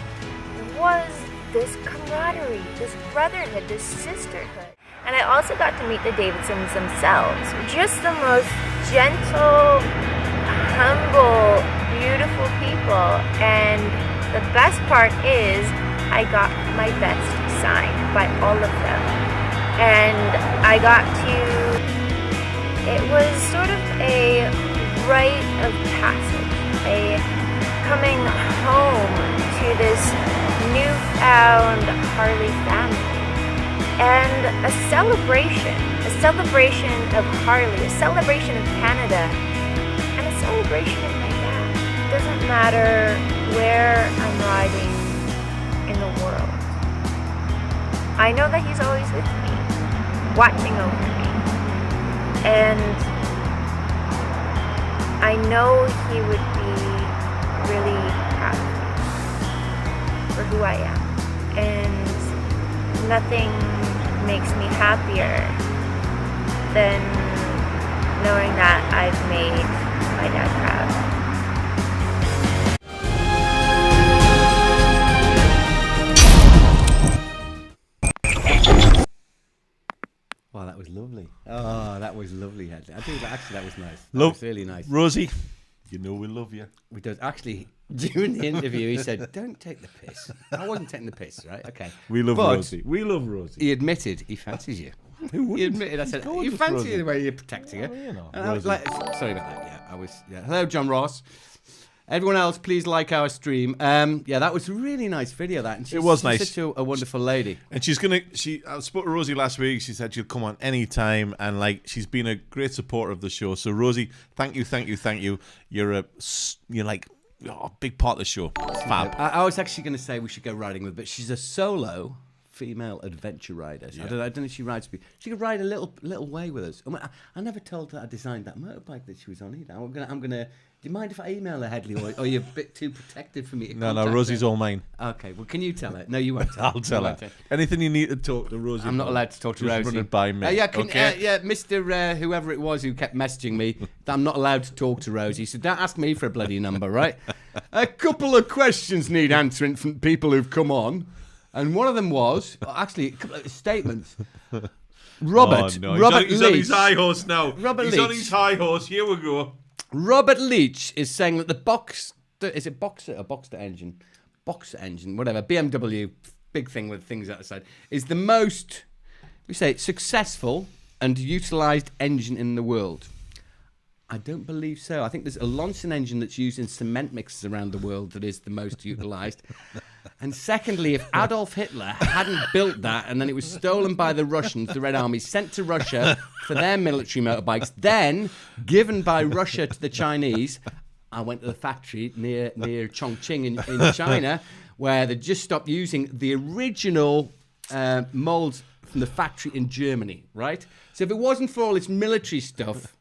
was this camaraderie, this brotherhood, this sisterhood. And I also got to meet the Davidsons themselves. Just the most gentle, humble, beautiful people. And the best part is I got my vest signed by all of them. And I got to, it was sort of a rite of passage, a coming home to this newfound Harley family. And a celebration of Harley, a celebration of Canada, and a celebration of my dad. It doesn't matter where I'm riding in the world. I know that he's always with me, watching over me. And I know he would be really proud of me for who I am. And nothing makes me happier than knowing that I've made my dad proud. Wow, that was lovely. Oh, that was lovely, Hedley. I think actually that was nice. That Love, was really nice. Rosie, you know we love you. We did. Actually, during the interview, he said, "Don't take the piss." I wasn't taking the piss, right? Okay. We love Rosie. We love Rosie. He admitted he fancies you. He admitted. I said, "You fancy her the way you're protecting her." You know, and I was like, "Sorry about that." Yeah, I was. Yeah. Hello, John Ross. Everyone else, please like our stream. Yeah, that was a really nice video. That and it was nice. She's such a wonderful lady. And she's gonna. I spoke to Rosie last week. She said she'll come on any time, and like she's been a great supporter of the show. So Rosie, thank you. You're like a big part of the show. Fab. I was actually going to say we should go riding with, but she's a solo female adventure rider. So yeah. I don't know if she rides. She could ride a little way with us. I never told her I designed that motorbike that she was on either. I'm gonna. Do you mind if I email her, Hedley, or are you a bit too protective for me to No, Rosie's her? all mine. Okay, well, can you tell her? No, you won't tell her. I'll tell her. Anything you need to talk to Rosie I'm not allowed to talk to Rosie. Just run it by me. Yeah, okay? Mr. Whoever it was who kept messaging me, that I'm not allowed to talk to Rosie, so don't ask me for a bloody number, right? A couple of questions need answering from people who've come on, and one of them was, actually, a couple of statements. Robert Leach. He's on his high horse now. He's on his high horse. Here we go. Robert Leach is saying that the Boxster engine, whatever, BMW, big thing with things outside, is the most, successful and utilised engine in the world. I don't believe so. I think there's a Lonson engine that's used in cement mixes around the world that is the most utilised. And secondly, if Adolf Hitler hadn't built that and then it was stolen by the Russians, the Red Army, sent to Russia for their military motorbikes, then given by Russia to the Chinese, I went to the factory near Chongqing in China, where they just stopped using the original molds from the factory in Germany, right? So if it wasn't for all this military stuff,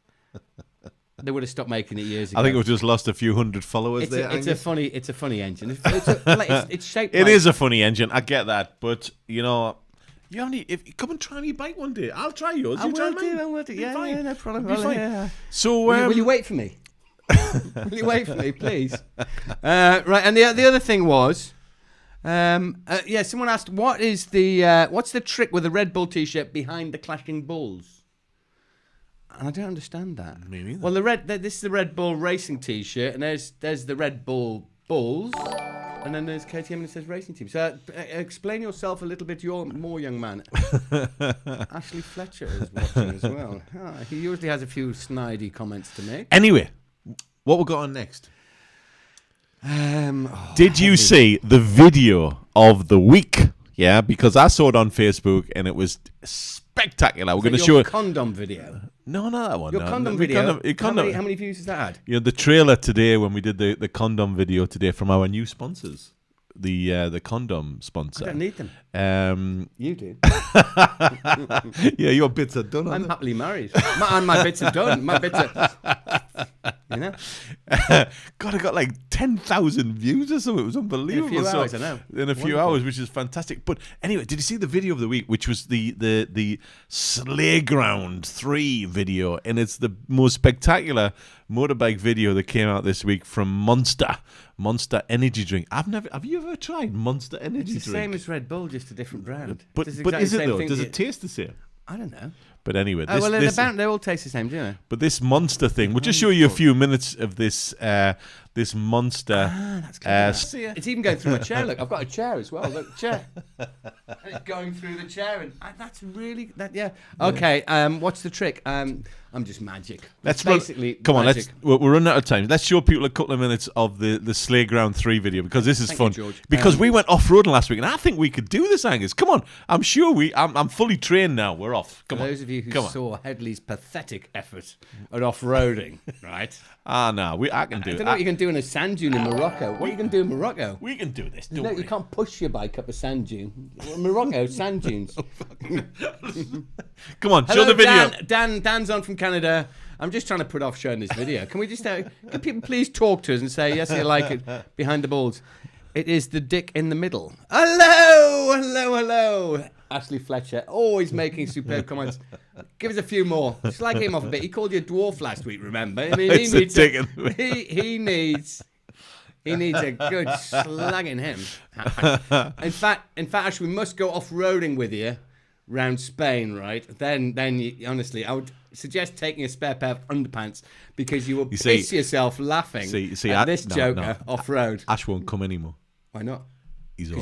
they would have stopped making it years ago. I think we've just lost a few hundred followers there. It's a funny engine. It's shaped. It is a funny engine. I get that, but you know, come and try my bike one day. I'll try yours. I will do. Yeah, no problem. Be fine. Yeah. So will you wait for me? Will you wait for me, please? Right, and the other thing was, someone asked, what's the trick with the Red Bull T-shirt behind the clashing bulls? And I don't understand that. Me neither. Well, this is the Red Bull Racing T-shirt, and there's the Red Bull Bulls, and then there's KTM and it says Racing Team. So explain yourself a little bit more, young man. Ashley Fletcher is watching as well. He usually has a few snidey comments to make. Anyway, what we got on next? Did you see the video of the week? Yeah, because I saw it on Facebook and it was spectacular. We're going to show it. Condom video. No, not that one. Your condom video. How many views has that had? You know, the trailer today when we did the condom video today from our new sponsors, the condom sponsor. I don't need them. You do. Yeah, your bits are done. I'm happily married. My bits are done. My bits are. You know. God, I got like 10,000 views or something. It was unbelievable. In a few hours, I know. In a few hours, which is fantastic. But anyway, did you see the video of the week, which was the Slayground 3 video? And it's the most spectacular motorbike video that came out this week from Monster energy drink. Have you ever tried Monster energy drink? It's the same as Red Bull, just a different brand. But is it though? Does it taste the same? I don't know. But anyway, they all taste the same, do they? But this Monster thing, we'll just show you a few minutes of this this Monster. That's it's even going through my chair. Look, I've got a chair as well. Look, chair. And it's going through the chair, and that's really that. Yeah. Okay. What's the trick? I'm just magic. Come on. We're running out of time. Let's show people a couple of minutes of the Slayground 3 video because this is fun. You, George. Because we went off-roading last week, and I think we could do this, Angus. Come on. I'm sure I'm fully trained now. We're off. Come on. For those of you who saw Hedley's pathetic effort at off-roading, right? No, I can do it. I don't know what you can do in a sand dune in Morocco. What are you going to do in Morocco? We can do this. You can't push your bike up a sand dune. Morocco, sand dunes. Come on, show the video. Dan's on from Canada. I'm just trying to put off showing this video. Can we just can people please talk to us and say yes, you like it behind the balls? It is the dick in the middle. Hello. Ashley Fletcher, always making superb comments. Give us a few more. Slag him off a bit. He called you a dwarf last week, remember? I mean, he needs a good slagging him. In fact, Ash, we must go off-roading with you round Spain, right? Then honestly, I would suggest taking a spare pair of underpants because you will piss yourself laughing at this joker off-road. Ash won't come anymore. Why not? He's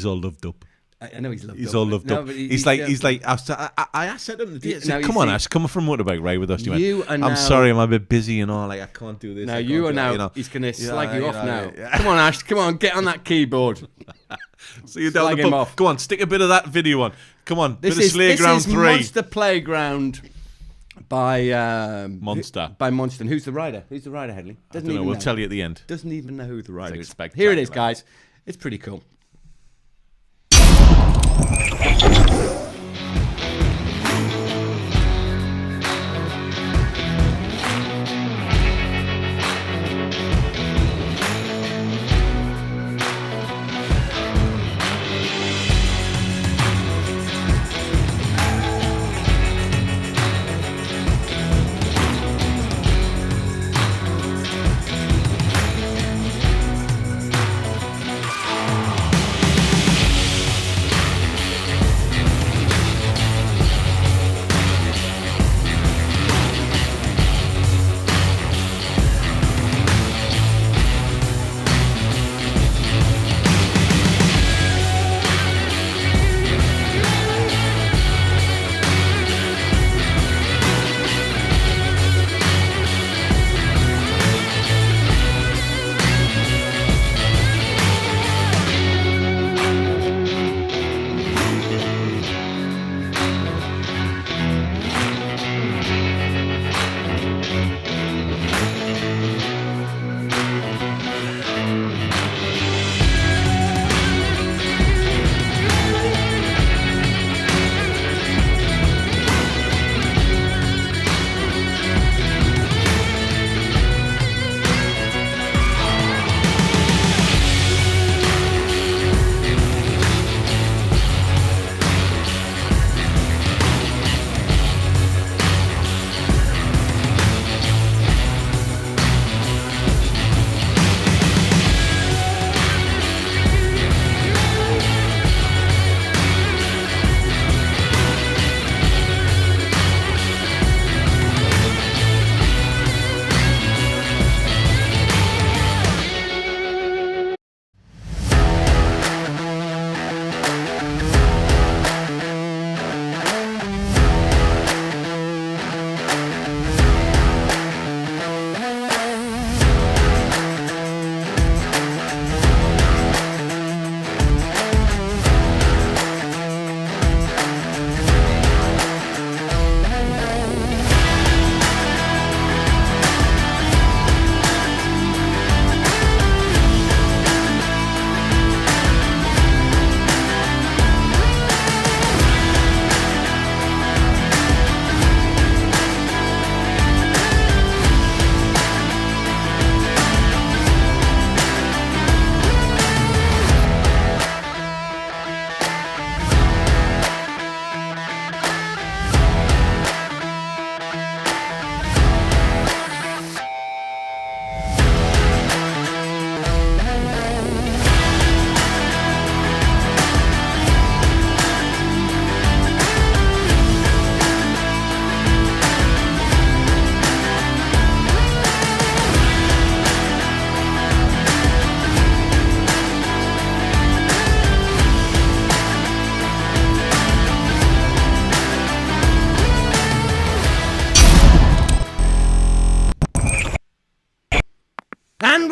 all loved up. I know he's loved up. He's all loved up. He's like. I said to him, "Come on, Ash, come from motorbike ride with us." I'm sorry, I'm a bit busy and all. Like I can't do this. No, you are now. He's gonna slag you off now. Come on, Ash. Come on, get on that keyboard. See you down the pub. Go on, stick a bit of that video on. Come on, this bit of Slayground 3. Monster Playground by Monster. By Monster. And who's the rider? Who's the rider, Hedley? Doesn't even know. We'll tell you at the end. Doesn't even know who the rider is. Here it is, guys. It's pretty cool.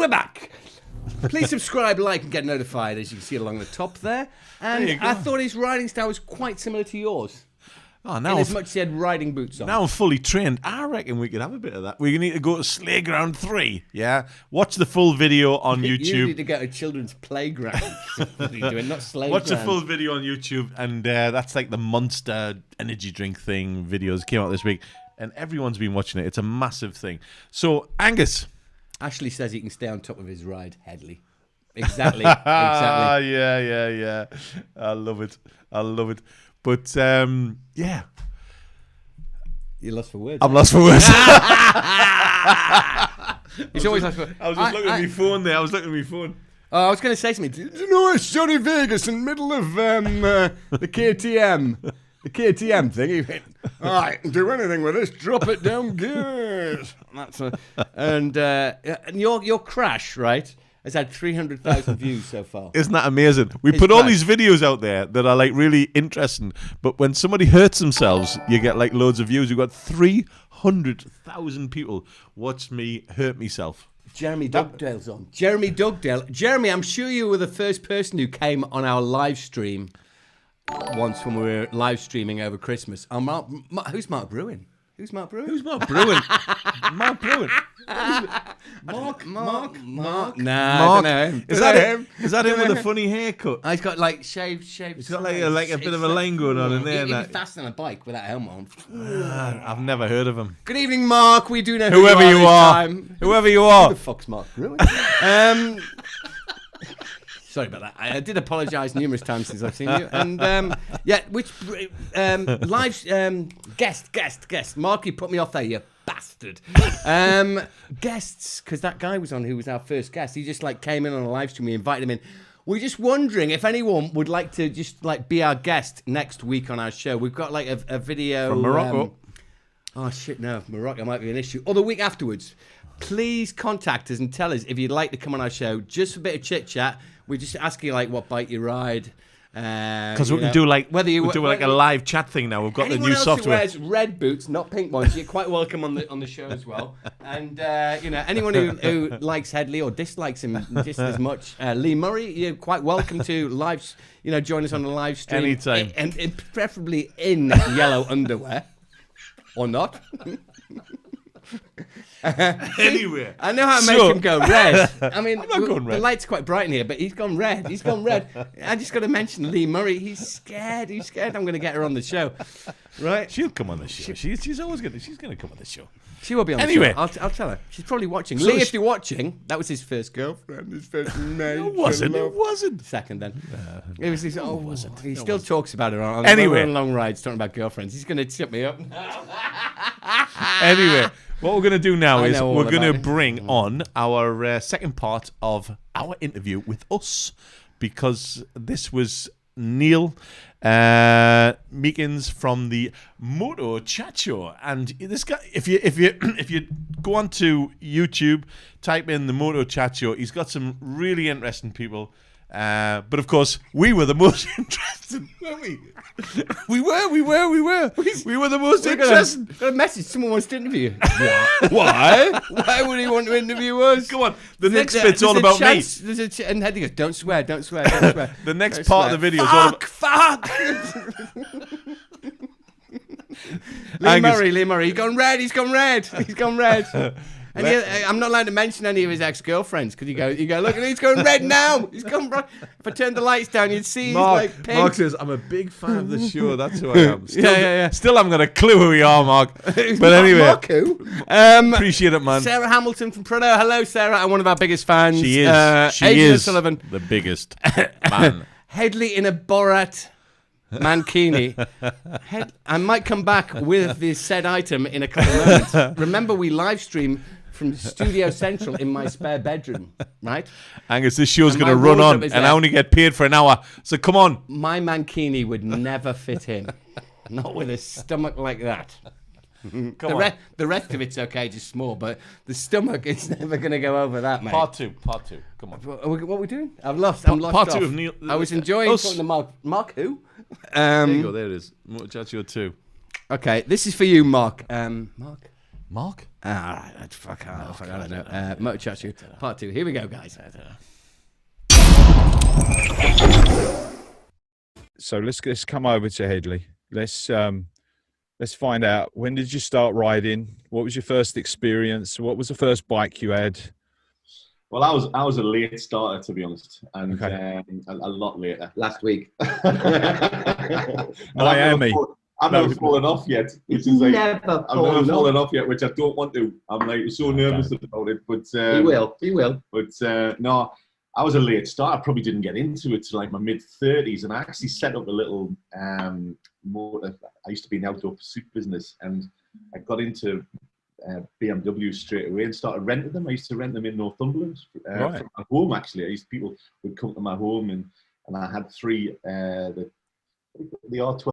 we're back. Please subscribe, like, and get notified, as you can see along the top there. And There you go. I thought his riding style was quite similar to yours. Oh, In now as much as he had riding boots on. Now I'm fully trained. I reckon we could have a bit of that. We need to go to Slayground 3, yeah? Watch the full video on You YouTube. need to go to children's playground. What are you doing? Not slave Watch the ground. full video on YouTube, and that's like the Monster energy drink thing videos came out this week, and everyone's been watching it. It's a massive thing. So, Angus. Ashley says he can stay on top of his ride, Hedley. Exactly. Yeah. I love it. But, yeah. You're lost for words. I'm lost for words. He's always lost for words. I was just looking at my phone there. I was going to say something. Do you know it's Johnny Vegas in the middle of the KTM? The KTM thing. He went, all right, do anything with this, drop it down gears. And your crash, right, has had 300,000 views so far. Isn't that amazing? We His put all crash. these videos out there that are like really interesting, but when somebody hurts themselves, you get like loads of views. We've got 300,000 people watch me hurt myself. Jeremy Dugdale's on. Jeremy Dugdale. Jeremy, I'm sure you were the first person who came on our live stream once when we were live streaming over Christmas. Oh, who's Mark Bruin? Who's Mark Bruin? Mark Bruin? Mark Bruin. Mark. Nah, Mark. I don't know him. Is that him with a funny haircut? He's got like shaved. He's got like a bit of a line going on in there. He'd and be that. fast on a bike with that helmet on. I've never heard of him. Good evening, Mark. We do know Whoever you are. Whoever you are. Who the fuck's Mark Bruin? Sorry about that. I did apologise numerous times since I've seen you. And guest. Mark, you put me off there, you bastard. Guests, because that guy was on who was our first guest. He just like came in on a live stream. We invited him in. We're just wondering if anyone would like to just like be our guest next week on our show. We've got like a video From Morocco. No, Morocco might be an issue. Or the week afterwards. Please contact us and tell us if you'd like to come on our show. Just a bit of chit chat. We just ask you like what bike you ride. Because we can do like a live chat thing now. We've got the new software. Anyone else who wears red boots, not pink ones, you're quite welcome on the show as well. And anyone who likes Hedley or dislikes him just as much, Lee Murray, you're quite welcome to join us on the live stream Anytime. and preferably in yellow underwear or not. Anyway, I know how to make him go red. I mean, I'm not going red. The light's quite bright in here, but he's gone red. I just got to mention Lee Murray. He's scared. I'm going to get her on the show, right? She'll come on the show. She's always going to come on the show. She will be on Anyway. the show. I'll tell her. She's probably watching. So Lee, if you're watching, that was his first girlfriend. His first major It wasn't. Second then. It was his. Oh, wasn't. He still talks about her on Anyway. long rides, talking about girlfriends. He's going to tip me up. Anyway, what we're going to do now I is know all we're going to about it. bring on our second part of our interview with us, because this was Neil Meekins from the Moto Chacho, and this guy, if you go onto YouTube, type in the Moto Chacho, he's got some really interesting people. But of course, we were the most interested, weren't we? We were the most interested. Got a message. Someone wants to interview you. Why? Why would he want to interview us? Come on, the next bit's all about me. And Hedley goes, don't swear. The next part of the video is all about... Fuck! Lee Murray, he's gone red. And I'm not allowed to mention any of his ex-girlfriends because you go, look, he's going red now. He's gone bright. If I turned the lights down, you'd see Mark, he's like pink. Mark says, I'm a big fan of the show. That's who I am. Still, Yeah. Still haven't got a clue who we are, Mark. But anyway. Mark who? Appreciate it, man. Sarah Hamilton from Proto. Hello, Sarah. I'm one of our biggest fans. She is. She Adrian is Sullivan. the biggest man. Hedley in a Borat mankini. I might come back with the said item in a couple of moments. Remember, we live stream from Studio Central in my spare bedroom, right? Angus, this show's And going to my run on, wardrobe and is I there. only get paid for an hour. So come on. My mankini would never fit him. Not with a stomach like that. The rest of it's okay, just small, but the stomach is never going to go over that, mate. Part two. Come on. What are we doing? I'm lost Part off. two of Neil. I was enjoying us. talking to Mark. Mark who? There you go. There it is. Chacho 2. Okay, this is for you, Mark. Mark? Ah, fuck, I don't know. Motor Chat Show Part 2. Here we go, guys. So let's come over to Hedley. Let's find out, when did you start riding? What was your first experience? What was the first bike you had? Well, I was a late starter, to be honest, and Okay. a lot later. Last week. Miami. I've never fallen off yet, which is like Never I've never fallen fallen off yet, which I don't want to. I'm like so nervous about it, but He will. But no, I was a late start. I probably didn't get into it till like my mid-30s, and I actually set up a little motor. I used to be in the outdoor pursuit business, and I got into BMW straight away and started renting them. I used to rent them in Northumberland Right. from my home. Actually, people would come to my home, and I had three the R12